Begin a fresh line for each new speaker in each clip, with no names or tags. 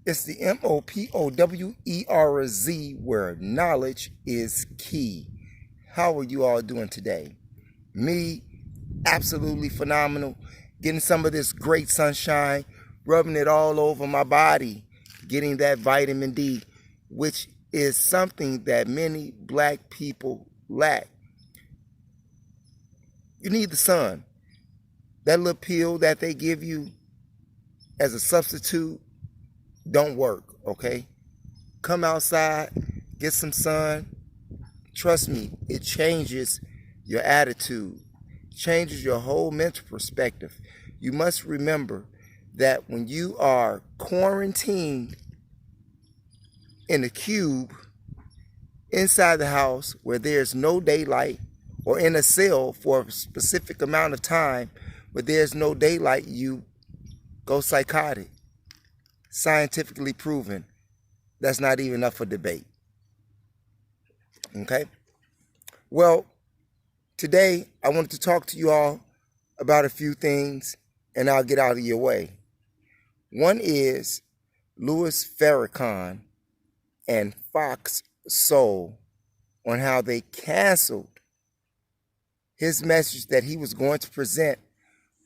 It's the MOPOWERZ, where knowledge is key. How are you all doing today? Me, absolutely phenomenal. Getting some of this great sunshine, rubbing it all over my body, getting that vitamin D, which is something that many black people lack. You need the sun. That little pill that they give you as a substitute don't work, okay? Come outside, get some sun. Trust me, it changes your attitude, changes your whole mental perspective. You must remember that when you are quarantined in a cube inside the house where there's no daylight, or in a cell for a specific amount of time where there's no daylight, you go psychotic. Scientifically proven. That's not even up for debate. Okay? Well, today I wanted to talk to you all about a few things, and I'll get out of your way. One is Louis Farrakhan and Fox Soul on how they canceled his message that he was going to present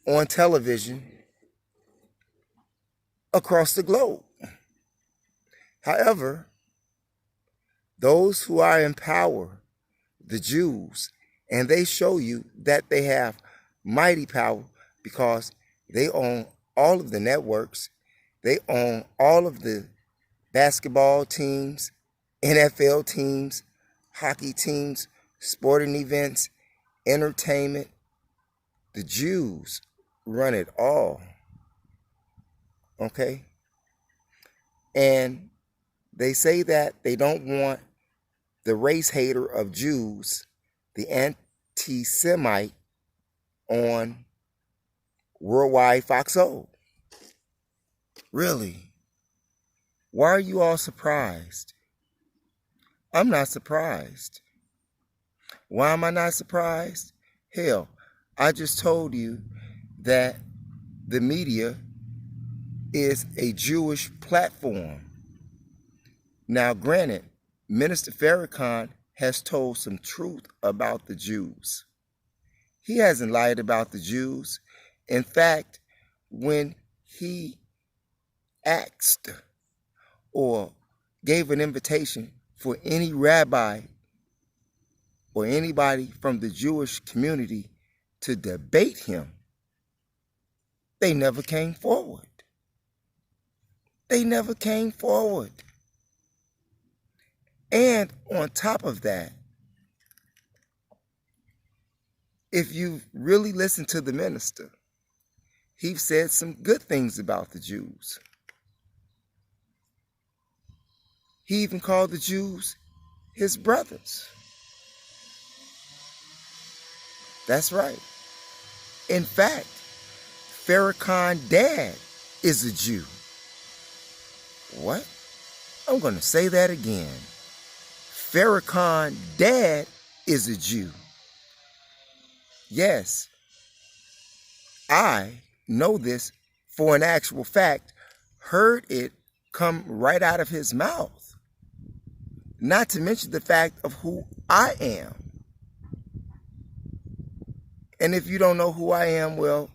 on television across the globe. However, those who are in power, the Jews, and they show you that they have mighty power because they own all of the networks, they own all of the basketball teams, NFL teams, hockey teams, sporting events, entertainment. The Jews run it all. Okay? And they say that they don't want the race hater of Jews, the anti-Semite, on Worldwide Fox O. Really? Why are you all surprised? I'm not surprised. Why am I not surprised? Hell, I just told you that the media is a Jewish platform. Now, granted, Minister Farrakhan has told some truth about the Jews. He hasn't lied about the Jews. In fact, when he asked or gave an invitation for any rabbi or anybody from the Jewish community to debate him, they never came forward. They never came forward. And on top of that, if you really listen to the minister, he said some good things about the Jews. He even called the Jews his brothers. That's right. In fact, Farrakhan's dad is a Jew. What? I'm going to say that again. Farrakhan's dad is a Jew. Yes, I know this for an actual fact. Heard it come right out of his mouth. Not to mention the fact of who I am. And if you don't know who I am, well,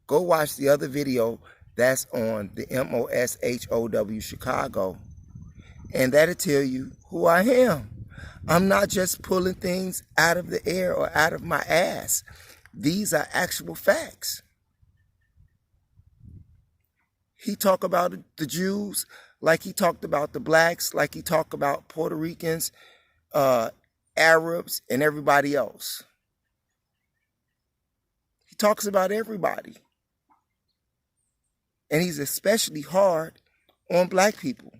go watch the other video that's on the MOSHOW Chicago. And that'll tell you who I am. I'm not just pulling things out of the air or out of my ass. These are actual facts. He talked about the Jews like he talked about the blacks, like he talked about Puerto Ricans, Arabs, and everybody else. He talks about everybody. And he's especially hard on black people.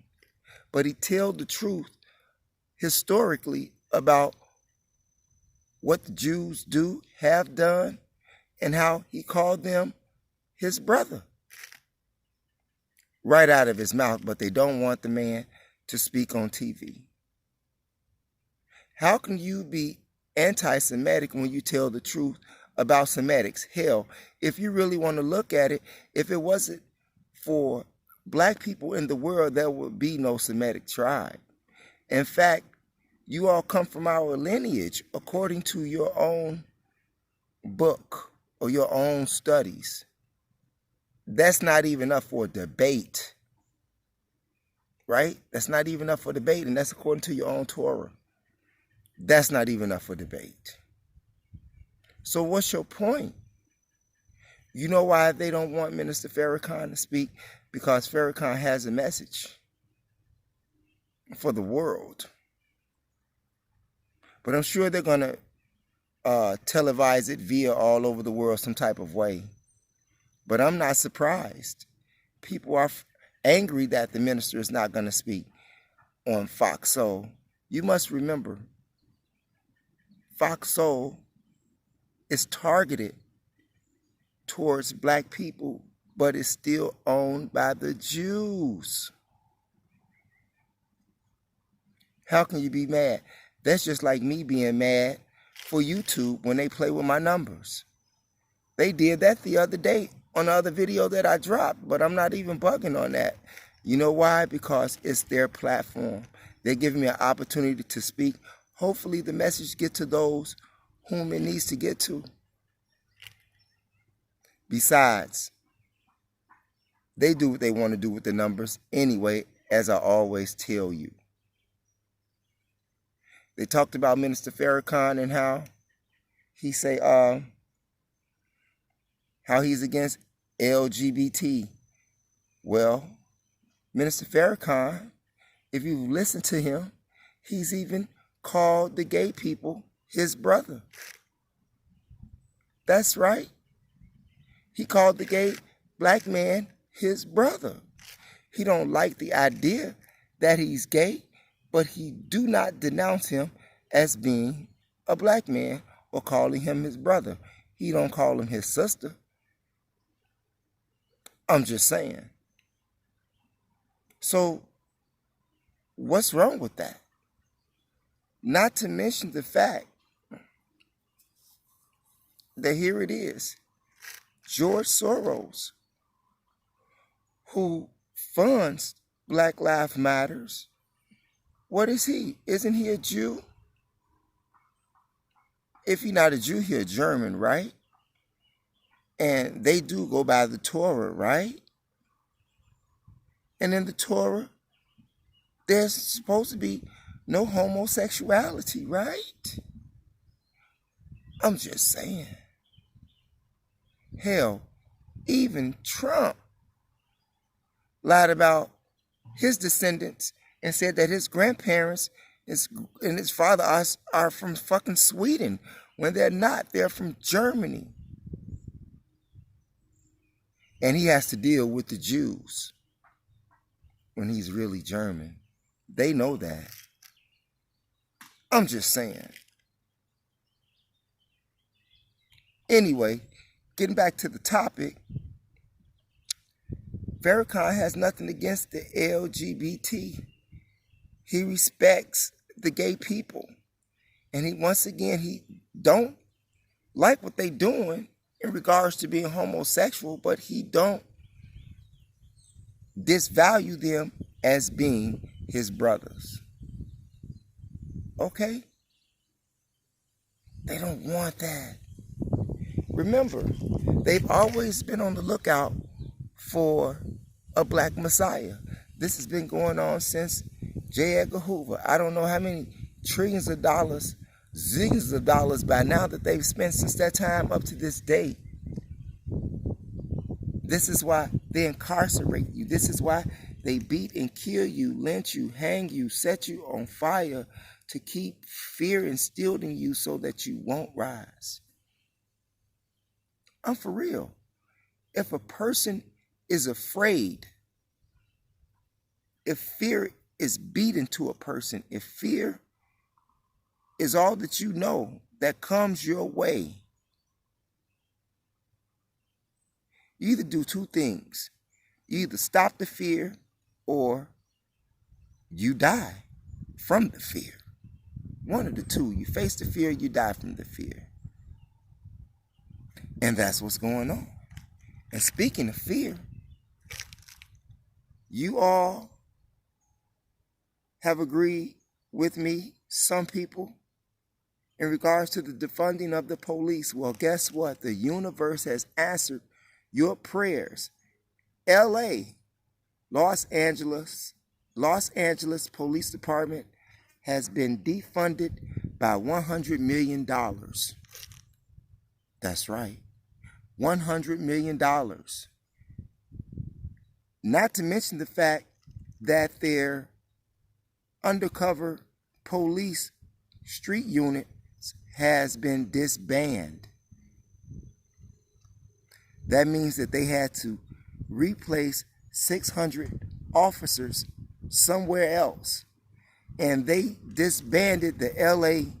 But he tells the truth historically about what the Jews do, have done, and how he called them his brother. Right out of his mouth, but they don't want the man to speak on TV. How can you be anti-Semitic when you tell the truth about Semitics? Hell, if you really want to look at it, if it wasn't for black people in the world, there would be no Semitic tribe. In fact, you all come from our lineage according to your own book or your own studies. That's not even up for debate, right? That's not even up for debate, and that's according to your own Torah. That's not even up for debate. So what's your point? You know why they don't want Minister Farrakhan to speak? Because Farrakhan has a message for the world. But I'm sure they're going to televise it via all over the world some type of way. But I'm not surprised. People are angry that the minister is not going to speak on Fox Soul. You must remember, Fox Soul is targeted towards black people, but it's still owned by the Jews. How can you be mad? That's just like me being mad for YouTube when they play with my numbers. They did that the other day on the other video that I dropped, but I'm not even bugging on that. You know why? Because it's their platform. They're giving me an opportunity to speak. Hopefully the message gets to those whom it needs to get to. Besides, they do what they want to do with the numbers anyway, as I always tell you. They talked about Minister Farrakhan and how he say how he's against LGBT. Well, Minister Farrakhan, if you listen to him, he's even called the gay people his brother. That's right. He called the gay black man his brother. He don't like the idea that he's gay, but he do not denounce him as being a black man or calling him his brother. He don't call him his sister. I'm just saying. So, what's wrong with that? Not to mention the fact that here it is, George Soros, who funds Black Lives Matters. What is he? Isn't he a Jew? If he's not a Jew, he's a German, right? And they do go by the Torah, right? And in the Torah, there's supposed to be no homosexuality, right? I'm just saying. Hell, even Trump lied about his descendants and said that his grandparents and his father are from fucking Sweden when they're not. They're from Germany. And he has to deal with the Jews when he's really German. They know that. I'm just saying. Anyway, getting back to the topic, Farrakhan has nothing against the LGBT. He respects the gay people. And he don't like what they doing in regards to being homosexual, but he don't disvalue them as being his brothers. Okay? They don't want that. Remember, they've always been on the lookout for a black messiah. This has been going on since J. Edgar Hoover. I don't know how many trillions of dollars, zillions of dollars by now that they've spent since that time up to this day. This is why they incarcerate you. This is why they beat and kill you, lynch you, hang you, set you on fire to keep fear instilled in you so that you won't rise. I'm for real. If a person is afraid, if fear is beat into a person, if fear is all that you know that comes your way, you either do two things. You either stop the fear or you die from the fear. One of the two. You face the fear, you die from the fear. And that's what's going on. And speaking of fear, You all have agreed with me, some people, in regards to the defunding of the police. Well, guess what? The universe has answered your prayers. LA, Los Angeles Police Department has been defunded by $100 million. That's right, $100 million. Not to mention the fact that their undercover police street unit has been disbanded. That means that they had to replace 600 officers somewhere else. And they disbanded the LA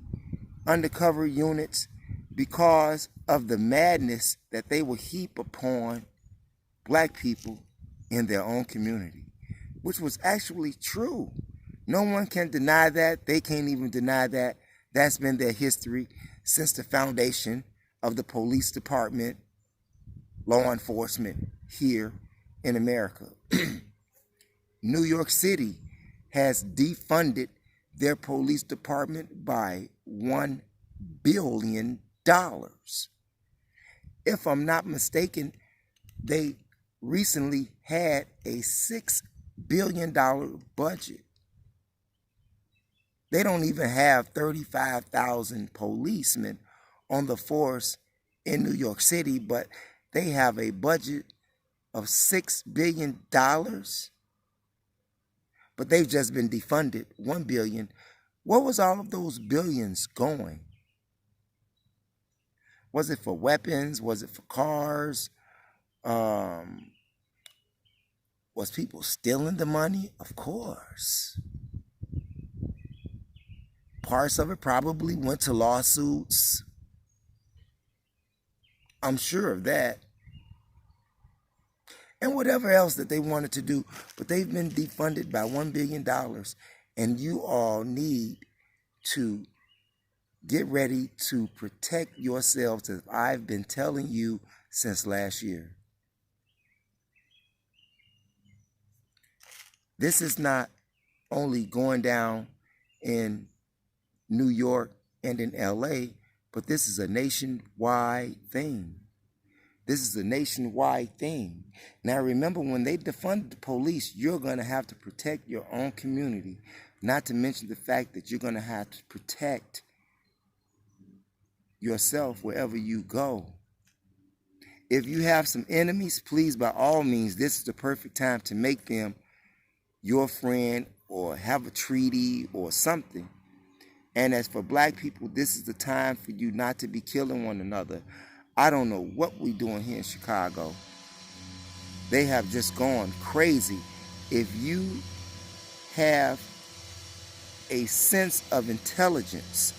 undercover units because of the madness that they will heap upon black people in their own community, which was actually true. No one can deny that. They can't even deny that. That's been their history since the foundation of the police department, law enforcement here in America. New York City has defunded their police department by $1 billion. If I'm not mistaken, they recently had a $6 billion budget. They don't even have 35,000 policemen on the force in New York City, but they have a budget of $6 billion. But they've just been defunded, $1 billion. Where was all of those billions going? Was it for weapons? Was it for cars? Was people stealing the money? Of course. Parts of it probably went to lawsuits. I'm sure of that. And whatever else that they wanted to do. But they've been defunded by $1 billion. And you all need to get ready to protect yourselves, as I've been telling you since last year. This is not only going down in New York and in LA, but this is a nationwide thing. This is a nationwide thing. Now remember, when they defund the police, you're going to have to protect your own community. Not to mention the fact that you're going to have to protect yourself wherever you go. If you have some enemies, please, by all means, this is the perfect time to make them your friend or have a treaty or something. And as for black people, this is the time for you not to be killing one another. I don't know what we're doing here in Chicago. They have just gone crazy. If you have a sense of intelligence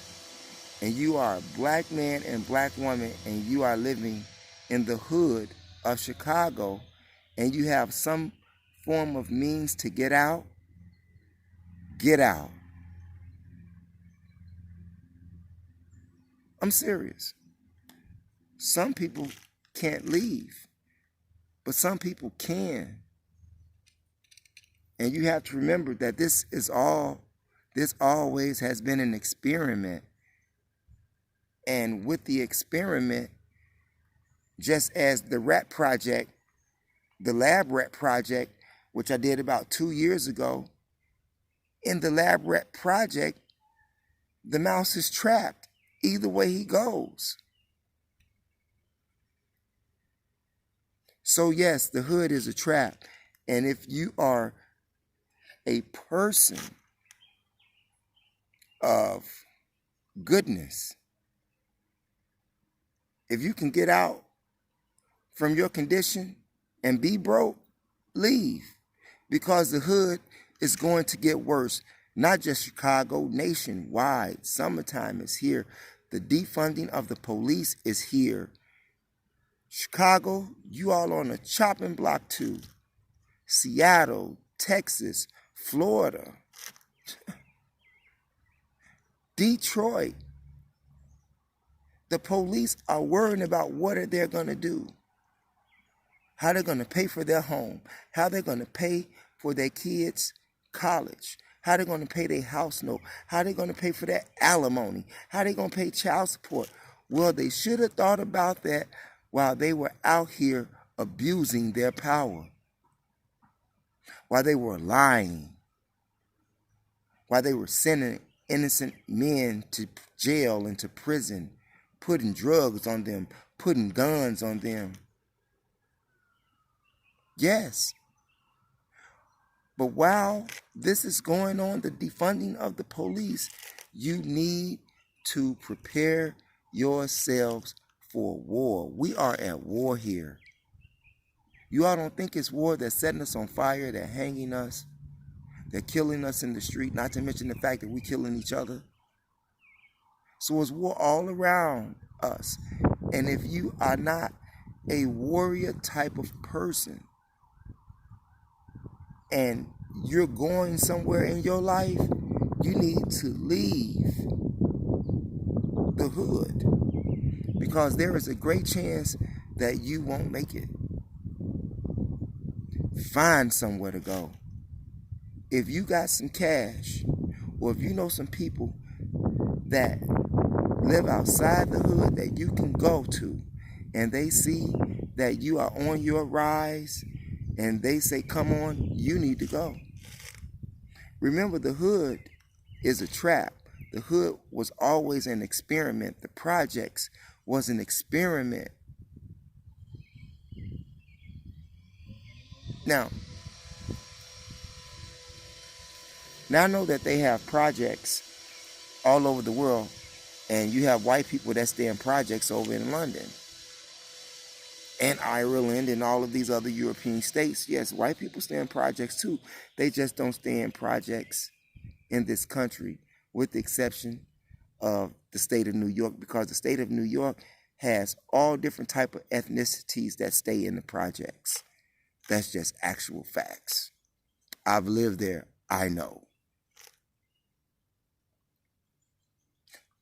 and you are a black man and black woman and you are living in the hood of Chicago and you have some form of means to get out, get out. I'm serious. Some people can't leave, but some people can. And you have to remember that this always has been an experiment. And with the experiment, just as the rat project, the lab rat project, which I did about 2 years ago, in the lab rat project, the mouse is trapped either way he goes. So yes, the hood is a trap. And if you are a person of goodness, if you can get out from your condition and be broke, leave. Because the hood is going to get worse. Not just Chicago, nationwide. Summertime is here. The defunding of the police is here. Chicago, you all on a chopping block too. Seattle, Texas, Florida, Detroit. The police are worrying about what they're going to do. How they're going to pay for their home. How they're going to pay for their kids' college? How they going to pay their house note? How they going to pay for their alimony? How they going to pay child support? Well, they should have thought about that while they were out here abusing their power, while they were lying, while they were sending innocent men to jail and to prison, putting drugs on them, putting guns on them. Yes. But while this is going on, the defunding of the police, you need to prepare yourselves for war. We are at war here. You all don't think it's war that's setting us on fire, they're hanging us, they're killing us in the street, not to mention the fact that we're killing each other. So it's war all around us. And if you are not a warrior type of person, and you're going somewhere in your life, you need to leave the hood, because there is a great chance that you won't make it. Find somewhere to go. If you got some cash, or if you know some people that live outside the hood that you can go to, and they see that you are on your rise, and they say, come on, you need to go. Remember, the hood is a trap. The hood was always an experiment. The projects was an experiment. Now I know that they have projects all over the world, and you have white people that stay in projects over in London and Ireland and all of these other European states. Yes, white people stay in projects too. They just don't stay in projects in this country, with the exception of the state of New York, because the state of New York has all different type of ethnicities that stay in the projects. That's just actual facts. I've lived there. I know.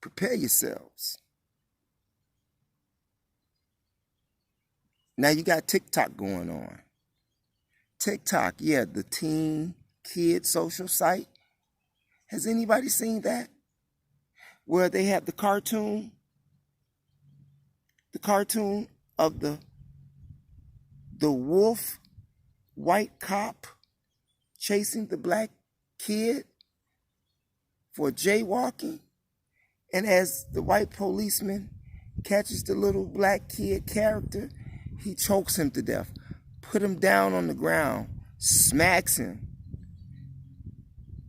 Prepare yourselves. Now you got TikTok going on. TikTok, yeah, the teen kid social site. Has anybody seen that? Where they have the cartoon of the wolf white cop chasing the black kid for jaywalking. And as the white policeman catches the little black kid character, he chokes him to death, put him down on the ground, smacks him.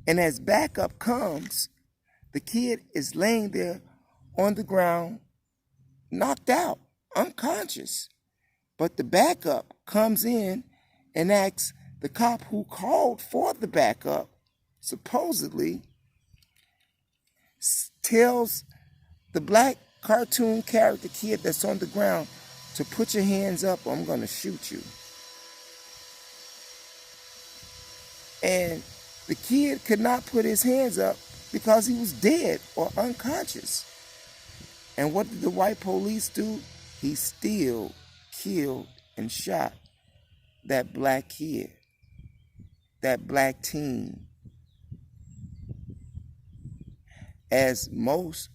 And as backup comes, the kid is laying there on the ground, knocked out, unconscious. But the backup comes in and asks the cop who called for the backup, supposedly, tells the black cartoon character kid that's on the ground to put your hands up or I'm going to shoot you. And the kid could not put his hands up because he was dead or unconscious. And what did the white police do? He still killed and shot that black kid, that black teen. As most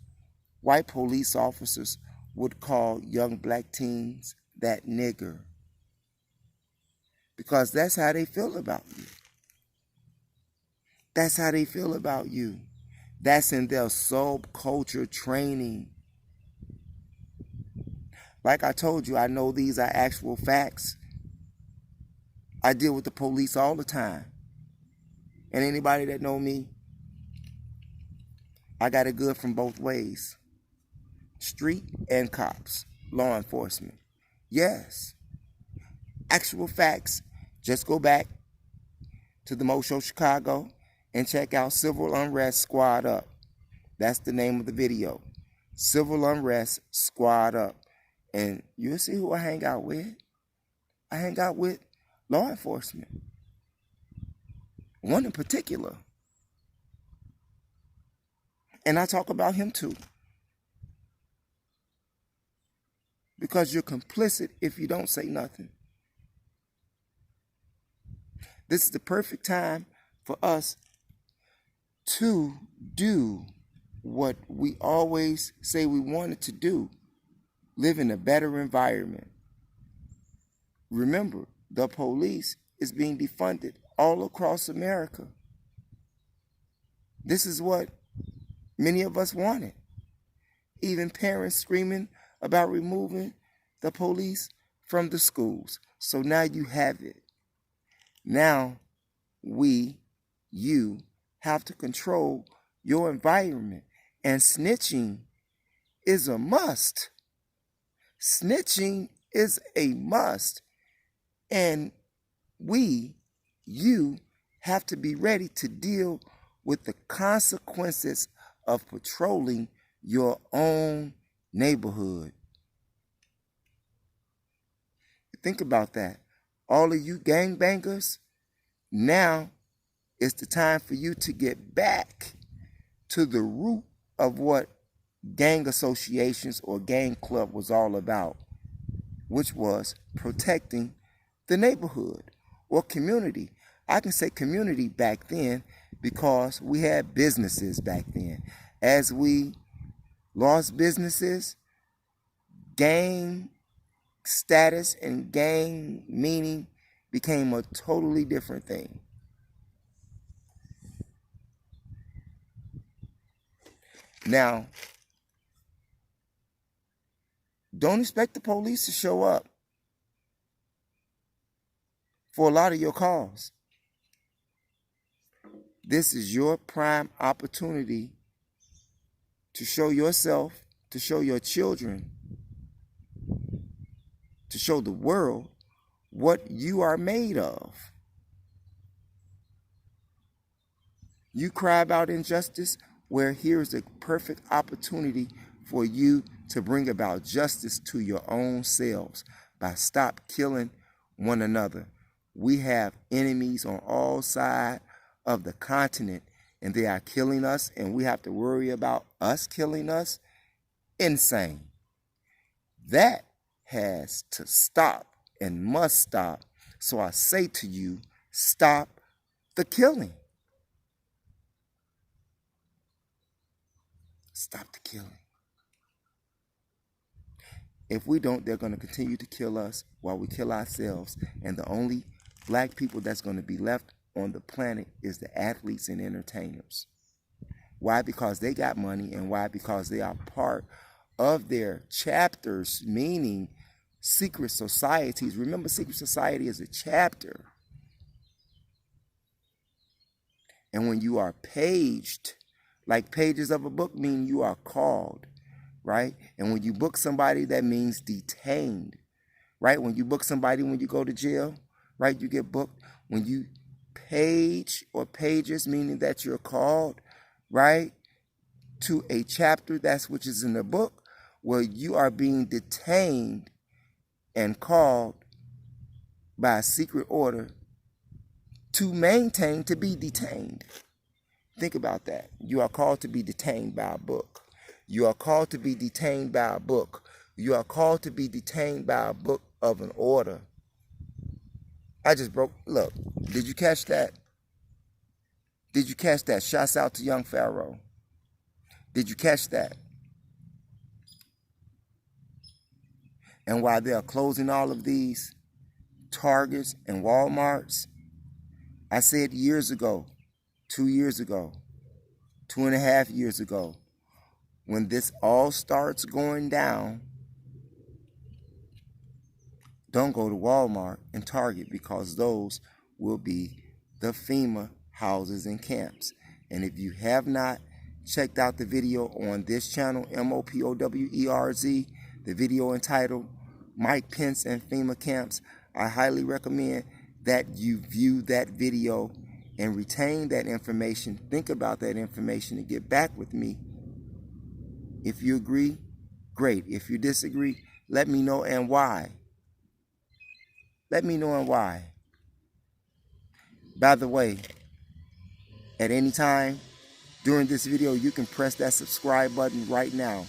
white police officers would call young black teens that nigger, because that's how they feel about you. That's how they feel about you. That's in their subculture training. Like I told you, I know these are actual facts. I deal with the police all the time. And anybody that know me, I got it good from both ways. Street and cops, law enforcement. Yes. Actual facts. Just go back to the Mo Show Chicago and check out Civil Unrest Squad Up. That's the name of the video. Civil Unrest Squad Up. And you'll see who I hang out with. I hang out with law enforcement. One in particular. And I talk about him too. Because you're complicit if you don't say nothing. This is the perfect time for us to do what we always say we wanted to do. Live in a better environment. Remember, the police is being defunded all across America. This is what many of us wanted. Even parents screaming about removing the police from the schools. So now you have it. Now you have to control your environment. And snitching is a must. Snitching is a must. And you have to be ready to deal with the consequences of patrolling your own neighborhood. Think about that. All of you gangbangers, now it's the time for you to get back to the root of what gang associations or gang club was all about, which was protecting the neighborhood or community. I can say community back then because we had businesses back then. As we lost businesses, gang status and gang meaning became a totally different thing. Now, don't expect the police to show up for a lot of your calls. This is your prime opportunity to show yourself, to show your children, to show the world what you are made of. You cry about injustice, where here's a perfect opportunity for you to bring about justice to your own selves by stop killing one another. We have enemies on all sides of the continent, and they are killing us, and we have to worry about us killing us. Insane. That has to stop and must stop. So I say to you, stop the killing. Stop the killing. If we don't, they're going to continue to kill us while we kill ourselves. And the only black people that's going to be left on the planet is the athletes and entertainers. Why? Because they got money. And why? Because they are part of their chapters, meaning secret societies. Remember, secret society is a chapter. And when you are paged, like pages of a book mean you are called, right? And when you book somebody, that means detained, right? When you book somebody when you go to jail, right, you get booked. When you page or pages, meaning that you're called, right, to a chapter, that's which is in the book, where you are being detained and called by a secret order to maintain, to be detained. Think about that. You are called to be detained by a book. You are called to be detained by a book. You are called to be detained by a book of an order. I just broke. Look, did you catch that? Did you catch that? Shouts out to young Pharaoh. Did you catch that? And while they are closing all of these Targets and Walmarts, I said years ago, 2 years ago, 2.5 years ago, when this all starts going down, don't go to Walmart and Target, because those will be the FEMA houses and camps. And if you have not checked out the video on this channel, MOPOWERZ, the video entitled Mike Pence and FEMA Camps, I highly recommend that you view that video and retain that information. Think about that information and get back with me. If you agree, great. If you disagree, let me know and why. Let me know and why. By the way, at any time during this video, you can press that subscribe button right now.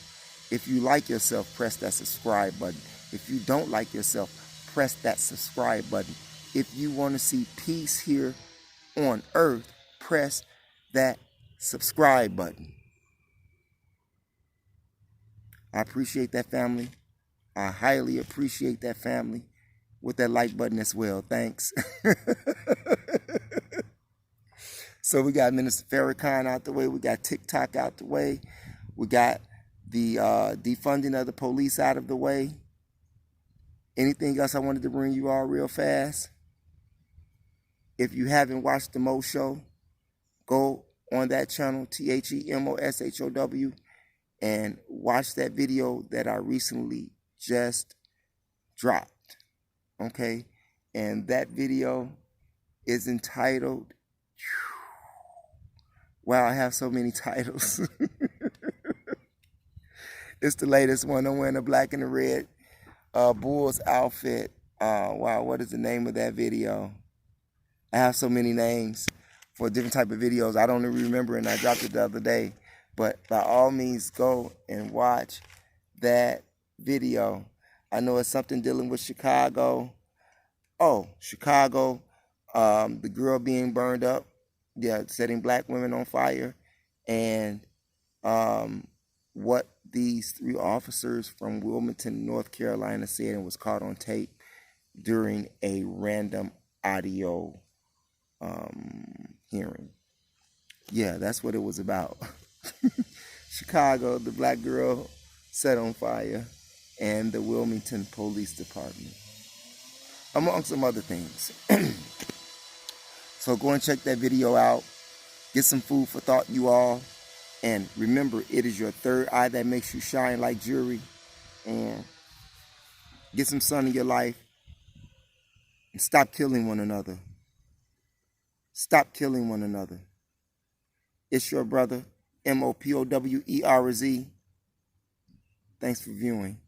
If you like yourself, press that subscribe button. If you don't like yourself, press that subscribe button. if you want to see peace here on earth, press that subscribe button. I appreciate that, family. I highly appreciate that, family. With that like button as well. Thanks. So we got Minister Farrakhan out the way. We got TikTok out the way. We got the defunding of the police out of the way. Anything else I wanted to bring you all real fast? If you haven't watched the Mo Show, go on that channel, TheMoShow, and watch that video that I recently just dropped. Okay? And that video is entitled, wow, I have so many titles. It's the latest one. I'm wearing the black and the red Bulls outfit. Wow, what is the name of that video? I have so many names for different type of videos. I don't even remember, and I dropped it the other day. But by all means, go and watch that video. I know it's something dealing with Chicago. Oh, Chicago, the girl being burned up. Yeah, setting black women on fire. And what these 3 officers from Wilmington, North Carolina said and was caught on tape during a random audio hearing. Yeah, that's what it was about. Chicago, the black girl set on fire, and the Wilmington Police Department, among some other things. So go and check that video out. Get some food for thought, you all. And remember, it is your third eye that makes you shine like jewelry. And get some sun in your life. And stop killing one another. Stop killing one another. It's your brother, MOPOWERZ. Thanks for viewing.